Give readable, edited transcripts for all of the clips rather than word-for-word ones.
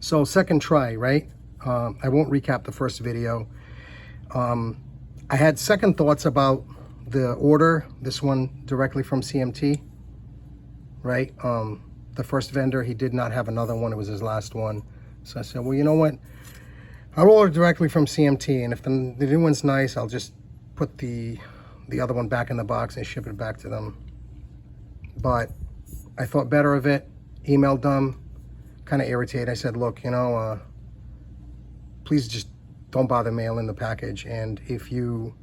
So second try, right? I won't recap the first video. I had second thoughts about the order, this one directly from CMT, right? The first vendor, he did not have another one. It was his last one. So I said, well, you know what? I'll order directly from CMT, and if the new one's nice, I'll just put the other one back in the box and ship it back to them. But I thought better of it, emailed them, kind of irritated. I said, look, you know, please just don't bother mailing the package. And if you're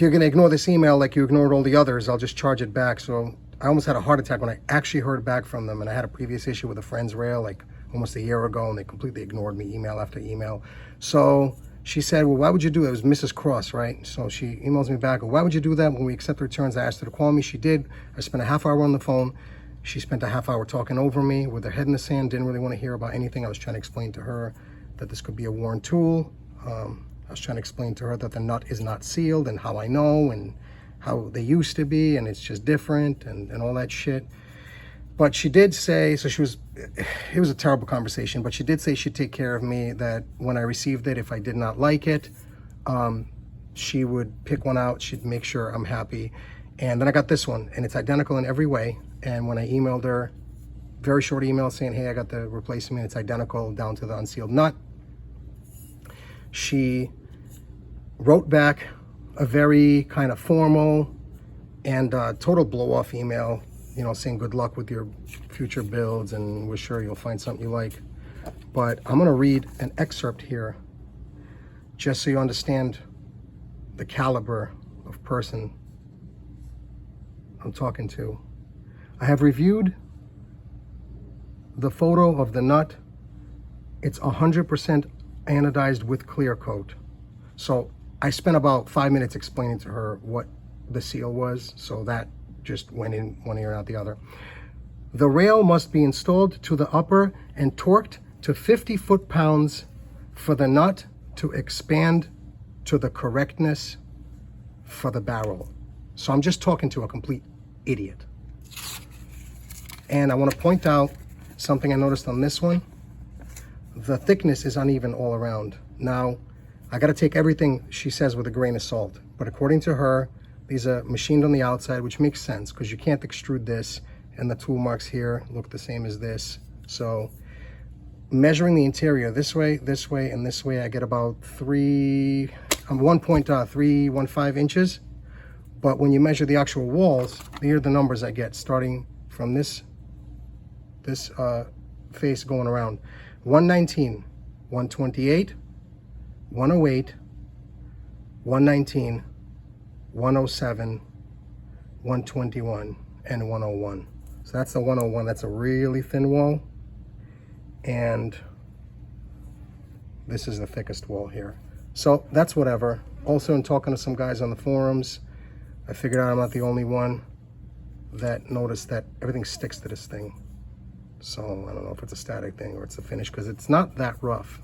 going to ignore this email like you ignored all the others, I'll just charge it back. So I almost had a heart attack when I actually heard back from them. And I had a previous issue with a friend's rail like almost a year ago, and they completely ignored me, email after email. So she said, well, why would you do that? It was Mrs. Cross, right? So she emails me back, well, why would you do that? When we accept returns, I asked her to call me. She did. I spent a half hour on the phone. She spent a half hour talking over me with her head in the sand, didn't really want to hear about anything. I was trying to explain to her that this could be a worn tool. I was trying to explain to her that the nut is not sealed and how I know and how they used to be, and it's just different and all that shit. But she did say, so it was a terrible conversation, but she did say she'd take care of me, that when I received it, if I did not like it, she would pick one out, she'd make sure I'm happy. And then I got this one, and it's identical in every way. And when I emailed her, very short email saying, hey, I got the replacement, it's identical down to the unsealed nut. She wrote back a very kind of formal and total blow-off email, you know, saying good luck with your future builds and we're sure you'll find something you like. But I'm gonna read an excerpt here just so you understand the caliber of person I'm talking to. I have reviewed the photo of the nut. It's 100% anodized with clear coat. So I spent about 5 minutes explaining to her what the seal was, so that just went in one ear and out the other. The rail must be installed to the upper and torqued to 50 foot-pounds for the nut to expand to the correctness for the barrel. So I'm just talking to a complete idiot. And I want to point out something I noticed on this one. The thickness is uneven all around. Now, I got to take everything she says with a grain of salt, but according to her, these are machined on the outside, which makes sense because you can't extrude this, and the tool marks here look the same as this. So measuring the interior this way, and this way, I get about 1.315 inches. But when you measure the actual walls, here are the numbers I get starting from this face going around. 119, 128, 108, 119, 107, 121, and 101. So that's the 101. That's a really thin wall. And this is the thickest wall here. So that's whatever. Also, in talking to some guys on the forums, I figured out I'm not the only one that noticed that everything sticks to this thing. So I don't know if it's a static thing or it's a finish, because it's not that rough.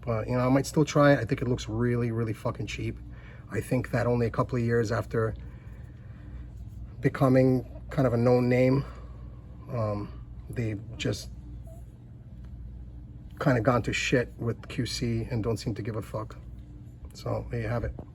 But, you know, I might still try it. I think it looks really, really fucking cheap. I think that only a couple of years after becoming kind of a known name, they've just kind of gone to shit with QC and don't seem to give a fuck. So there you have it.